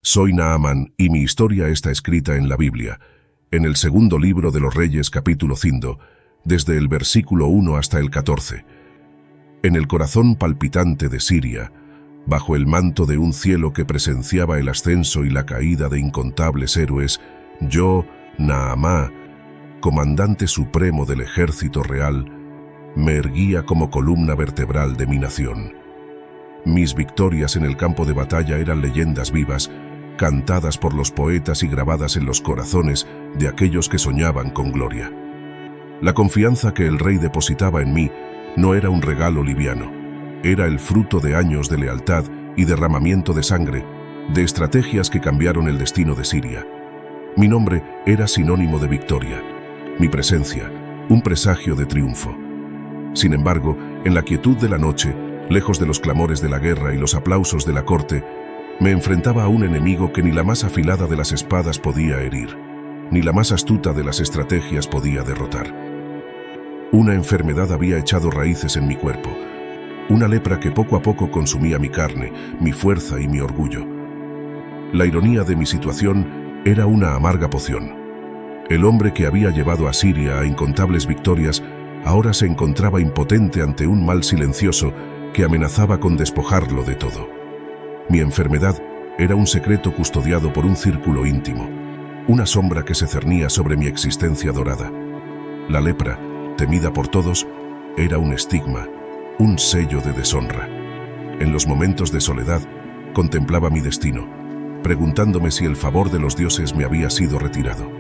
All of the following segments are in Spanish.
Soy Naamán y mi historia está escrita en la Biblia, en el segundo libro de los Reyes, capítulo 5, desde el versículo 1 hasta el 14. En el corazón palpitante de Siria, bajo el manto de un cielo que presenciaba el ascenso y la caída de incontables héroes, yo, Naamán, comandante supremo del ejército real, me erguía como columna vertebral de mi nación. Mis victorias en el campo de batalla eran leyendas vivas, cantadas por los poetas y grabadas en los corazones de aquellos que soñaban con gloria. La confianza que el rey depositaba en mí no era un regalo liviano, era el fruto de años de lealtad y derramamiento de sangre, de estrategias que cambiaron el destino de Siria. Mi nombre era sinónimo de victoria, mi presencia, un presagio de triunfo. Sin embargo, en la quietud de la noche, lejos de los clamores de la guerra y los aplausos de la corte, me enfrentaba a un enemigo que ni la más afilada de las espadas podía herir, ni la más astuta de las estrategias podía derrotar. Una enfermedad había echado raíces en mi cuerpo, una lepra que poco a poco consumía mi carne, mi fuerza y mi orgullo. La ironía de mi situación era una amarga poción. El hombre que había llevado a Siria a incontables victorias ahora se encontraba impotente ante un mal silencioso que amenazaba con despojarlo de todo. Mi enfermedad era un secreto custodiado por un círculo íntimo, una sombra que se cernía sobre mi existencia dorada. La lepra, temida por todos, era un estigma, un sello de deshonra. En los momentos de soledad, contemplaba mi destino, preguntándome si el favor de los dioses me había sido retirado.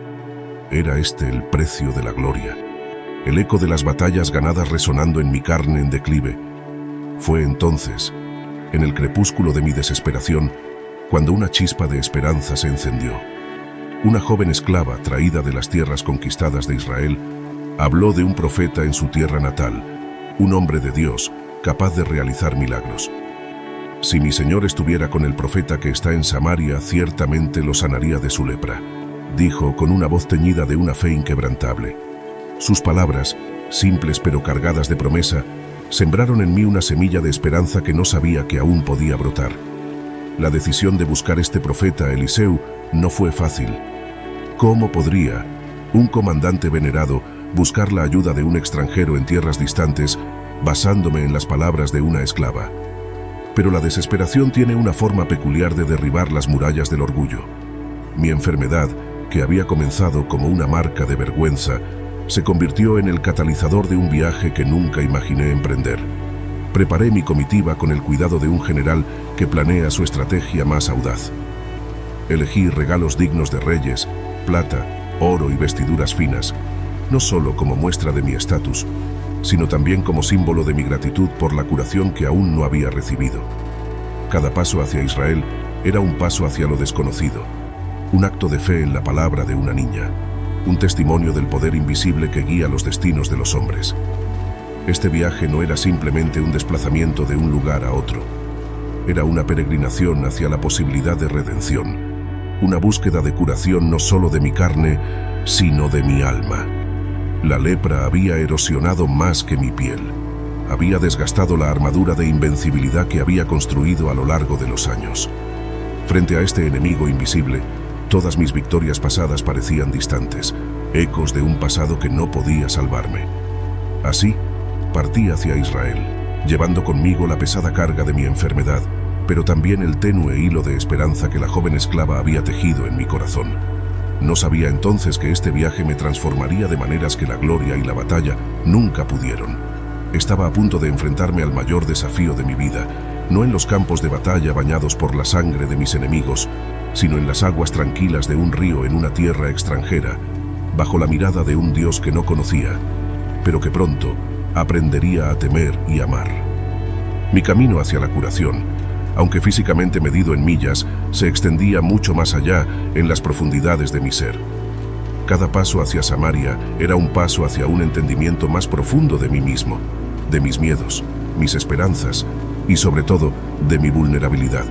Era este el precio de la gloria, el eco de las batallas ganadas resonando en mi carne en declive. Fue entonces, en el crepúsculo de mi desesperación, cuando una chispa de esperanza se encendió. Una joven esclava traída de las tierras conquistadas de Israel habló de un profeta en su tierra natal, un hombre de Dios capaz de realizar milagros. Si mi señor estuviera con el profeta que está en Samaria, ciertamente lo sanaría de su lepra, dijo con una voz teñida de una fe inquebrantable. Sus palabras, simples pero cargadas de promesa, sembraron en mí una semilla de esperanza que no sabía que aún podía brotar. La decisión de buscar este profeta, Eliseu, no fue fácil. ¿Cómo podría un comandante venerado buscar la ayuda de un extranjero en tierras distantes, basándome en las palabras de una esclava? Pero la desesperación tiene una forma peculiar de derribar las murallas del orgullo. Mi enfermedad, que había comenzado como una marca de vergüenza, se convirtió en el catalizador de un viaje que nunca imaginé emprender. Preparé mi comitiva con el cuidado de un general que planea su estrategia más audaz. Elegí regalos dignos de reyes, plata, oro y vestiduras finas, no solo como muestra de mi estatus, sino también como símbolo de mi gratitud por la curación que aún no había recibido. Cada paso hacia Israel era un paso hacia lo desconocido, un acto de fe en la palabra de una niña, un testimonio del poder invisible que guía los destinos de los hombres. Este viaje no era simplemente un desplazamiento de un lugar a otro. Era una peregrinación hacia la posibilidad de redención, una búsqueda de curación no solo de mi carne, sino de mi alma. La lepra había erosionado más que mi piel. Había desgastado la armadura de invencibilidad que había construido a lo largo de los años. Frente a este enemigo invisible, todas mis victorias pasadas parecían distantes, ecos de un pasado que no podía salvarme. Así, partí hacia Israel, llevando conmigo la pesada carga de mi enfermedad, pero también el tenue hilo de esperanza que la joven esclava había tejido en mi corazón. No sabía entonces que este viaje me transformaría de maneras que la gloria y la batalla nunca pudieron. Estaba a punto de enfrentarme al mayor desafío de mi vida, no en los campos de batalla bañados por la sangre de mis enemigos, sino en las aguas tranquilas de un río en una tierra extranjera, bajo la mirada de un Dios que no conocía, pero que pronto aprendería a temer y amar. Mi camino hacia la curación, aunque físicamente medido en millas, se extendía mucho más allá en las profundidades de mi ser. Cada paso hacia Samaria era un paso hacia un entendimiento más profundo de mí mismo, de mis miedos, mis esperanzas y sobre todo de mi vulnerabilidad.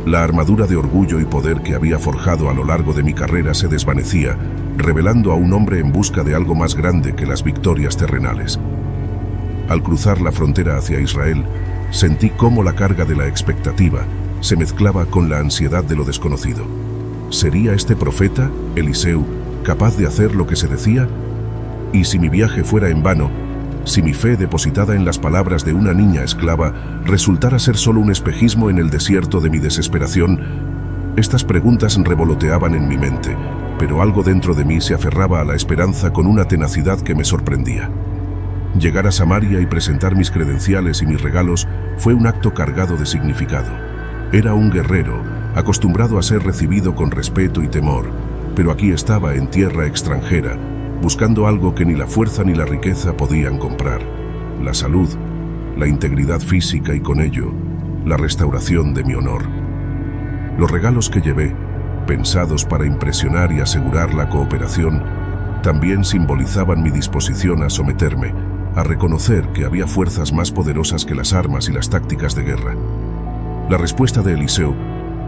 La armadura de orgullo y poder que había forjado a lo largo de mi carrera se desvanecía, revelando a un hombre en busca de algo más grande que las victorias terrenales. Al cruzar la frontera hacia Israel, sentí cómo la carga de la expectativa, se mezclaba con la ansiedad de lo desconocido. ¿Sería este profeta, Eliseu, capaz de hacer lo que se decía? Y si mi viaje fuera en vano, si mi fe depositada en las palabras de una niña esclava resultara ser solo un espejismo en el desierto de mi desesperación, estas preguntas revoloteaban en mi mente, pero algo dentro de mí se aferraba a la esperanza con una tenacidad que me sorprendía. Llegar a Samaria y presentar mis credenciales y mis regalos fue un acto cargado de significado. Era un guerrero, acostumbrado a ser recibido con respeto y temor, pero aquí estaba en tierra extranjera, buscando algo que ni la fuerza ni la riqueza podían comprar: la salud, la integridad física y con ello, la restauración de mi honor. Los regalos que llevé, pensados para impresionar y asegurar la cooperación, también simbolizaban mi disposición a someterme, a reconocer que había fuerzas más poderosas que las armas y las tácticas de guerra. La respuesta de Eliseu,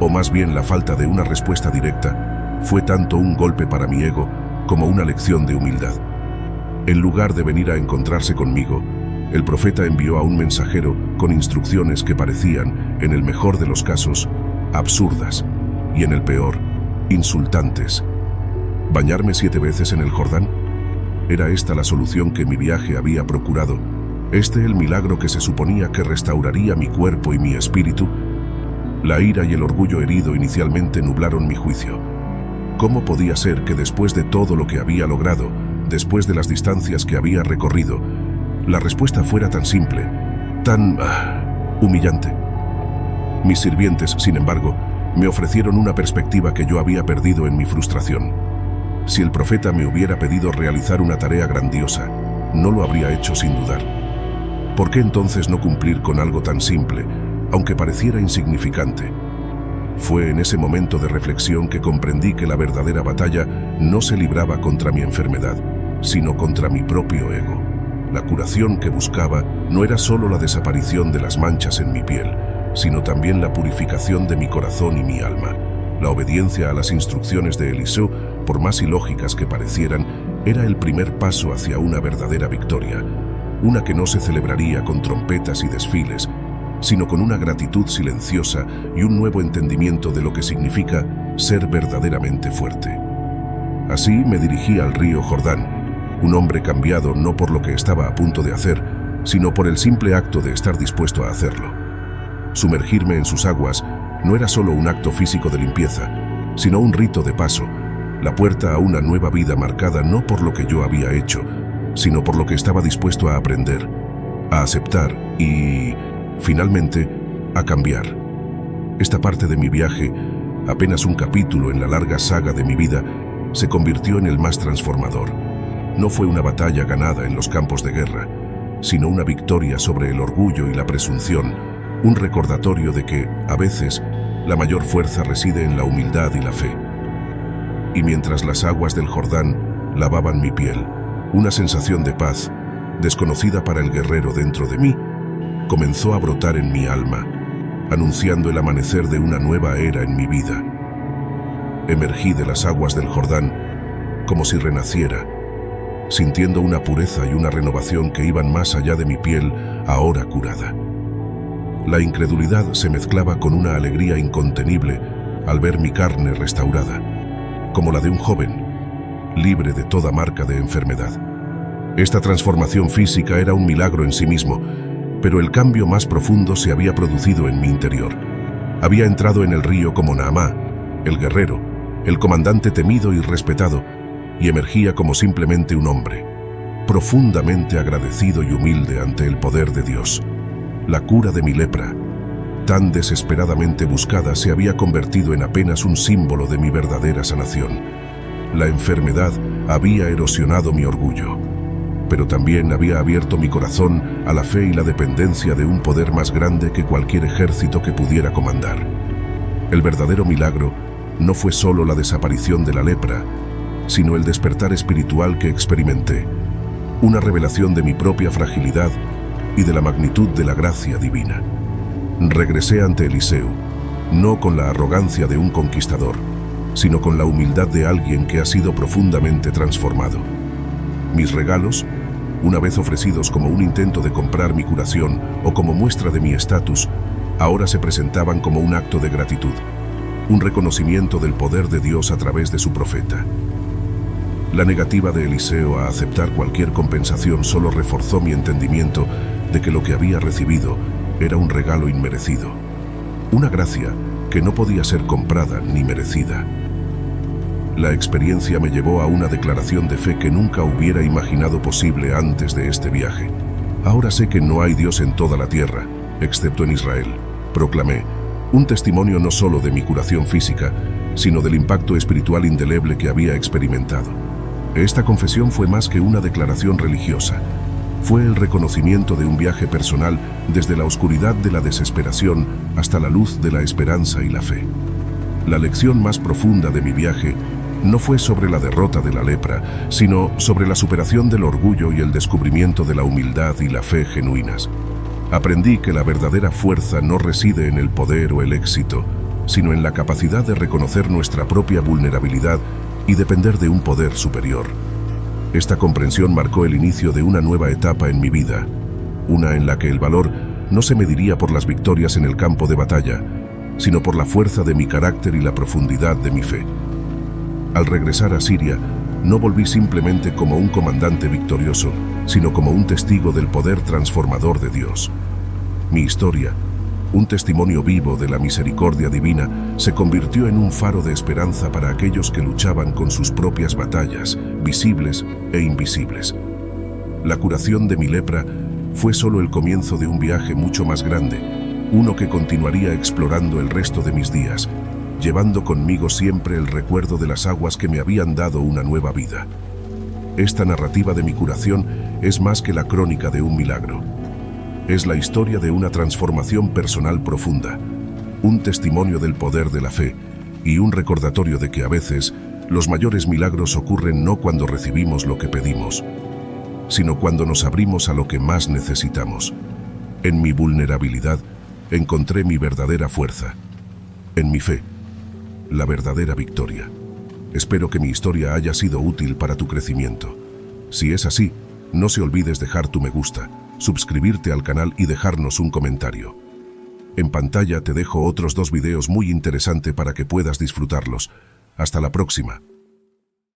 o más bien la falta de una respuesta directa, fue tanto un golpe para mi ego como una lección de humildad. En lugar de venir a encontrarse conmigo, el profeta envió a un mensajero con instrucciones que parecían, en el mejor de los casos, absurdas, y en el peor, insultantes. ¿Bañarme 7 veces en el Jordán? ¿Era esta la solución que mi viaje había procurado? ¿Este el milagro que se suponía que restauraría mi cuerpo y mi espíritu? La ira y el orgullo herido inicialmente nublaron mi juicio. ¿Cómo podía ser que después de todo lo que había logrado, después de las distancias que había recorrido, la respuesta fuera tan simple, tan humillante? Mis sirvientes, sin embargo, me ofrecieron una perspectiva que yo había perdido en mi frustración. Si el profeta me hubiera pedido realizar una tarea grandiosa, no lo habría hecho sin dudar. ¿Por qué entonces no cumplir con algo tan simple, aunque pareciera insignificante? Fue en ese momento de reflexión que comprendí que la verdadera batalla no se libraba contra mi enfermedad, sino contra mi propio ego. La curación que buscaba no era solo la desaparición de las manchas en mi piel, sino también la purificación de mi corazón y mi alma. La obediencia a las instrucciones de Eliseu, por más ilógicas que parecieran, era el primer paso hacia una verdadera victoria, una que no se celebraría con trompetas y desfiles, sino con una gratitud silenciosa y un nuevo entendimiento de lo que significa ser verdaderamente fuerte. Así me dirigí al río Jordán, un hombre cambiado no por lo que estaba a punto de hacer, sino por el simple acto de estar dispuesto a hacerlo. Sumergirme en sus aguas no era solo un acto físico de limpieza, sino un rito de paso, la puerta a una nueva vida marcada no por lo que yo había hecho, sino por lo que estaba dispuesto a aprender, a aceptar y, finalmente, a cambiar. Esta parte de mi viaje, apenas un capítulo en la larga saga de mi vida, se convirtió en el más transformador. No fue una batalla ganada en los campos de guerra, sino una victoria sobre el orgullo y la presunción, un recordatorio de que, a veces, la mayor fuerza reside en la humildad y la fe. Y mientras las aguas del Jordán lavaban mi piel, una sensación de paz, desconocida para el guerrero dentro de mí, comenzó a brotar en mi alma, anunciando el amanecer de una nueva era en mi vida. Emergí de las aguas del Jordán como si renaciera, sintiendo una pureza y una renovación que iban más allá de mi piel, ahora curada. La incredulidad se mezclaba con una alegría incontenible al ver mi carne restaurada, como la de un joven, libre de toda marca de enfermedad. Esta transformación física era un milagro en sí mismo, pero el cambio más profundo se había producido en mi interior. Había entrado en el río como Naamá, el guerrero, el comandante temido y respetado, y emergía como simplemente un hombre, profundamente agradecido y humilde ante el poder de Dios. La cura de mi lepra, tan desesperadamente buscada, se había convertido en apenas un símbolo de mi verdadera sanación. La enfermedad había erosionado mi orgullo, pero también había abierto mi corazón a la fe y la dependencia de un poder más grande que cualquier ejército que pudiera comandar. El verdadero milagro no fue solo la desaparición de la lepra, sino el despertar espiritual que experimenté, una revelación de mi propia fragilidad y de la magnitud de la gracia divina. Regresé ante Eliseu, no con la arrogancia de un conquistador, sino con la humildad de alguien que ha sido profundamente transformado. Mis regalos, una vez ofrecidos como un intento de comprar mi curación o como muestra de mi estatus, ahora se presentaban como un acto de gratitud, un reconocimiento del poder de Dios a través de su profeta. La negativa de Eliseo a aceptar cualquier compensación solo reforzó mi entendimiento de que lo que había recibido era un regalo inmerecido, una gracia que no podía ser comprada ni merecida. La experiencia me llevó a una declaración de fe que nunca hubiera imaginado posible antes de este viaje. Ahora sé que no hay Dios en toda la tierra, excepto en Israel, proclamé, un testimonio no solo de mi curación física, sino del impacto espiritual indeleble que había experimentado. Esta confesión fue más que una declaración religiosa. Fue el reconocimiento de un viaje personal desde la oscuridad de la desesperación hasta la luz de la esperanza y la fe. La lección más profunda de mi viaje no fue sobre la derrota de la lepra, sino sobre la superación del orgullo y el descubrimiento de la humildad y la fe genuinas. Aprendí que la verdadera fuerza no reside en el poder o el éxito, sino en la capacidad de reconocer nuestra propia vulnerabilidad y depender de un poder superior. Esta comprensión marcó el inicio de una nueva etapa en mi vida, una en la que el valor no se mediría por las victorias en el campo de batalla, sino por la fuerza de mi carácter y la profundidad de mi fe. Al regresar a Siria, no volví simplemente como un comandante victorioso, sino como un testigo del poder transformador de Dios. Mi historia, un testimonio vivo de la misericordia divina, se convirtió en un faro de esperanza para aquellos que luchaban con sus propias batallas, visibles e invisibles. La curación de mi lepra fue solo el comienzo de un viaje mucho más grande, uno que continuaría explorando el resto de mis días, llevando conmigo siempre el recuerdo de las aguas que me habían dado una nueva vida. Esta narrativa de mi curación es más que la crónica de un milagro. Es la historia de una transformación personal profunda, un testimonio del poder de la fe y un recordatorio de que a veces los mayores milagros ocurren no cuando recibimos lo que pedimos, sino cuando nos abrimos a lo que más necesitamos. En mi vulnerabilidad encontré mi verdadera fuerza. En mi fe, la verdadera victoria. Espero que mi historia haya sido útil para tu crecimiento. Si es así, no se olvides dejar tu me gusta, suscribirte al canal y dejarnos un comentario. En pantalla te dejo otros 2 videos muy interesantes para que puedas disfrutarlos. Hasta la próxima.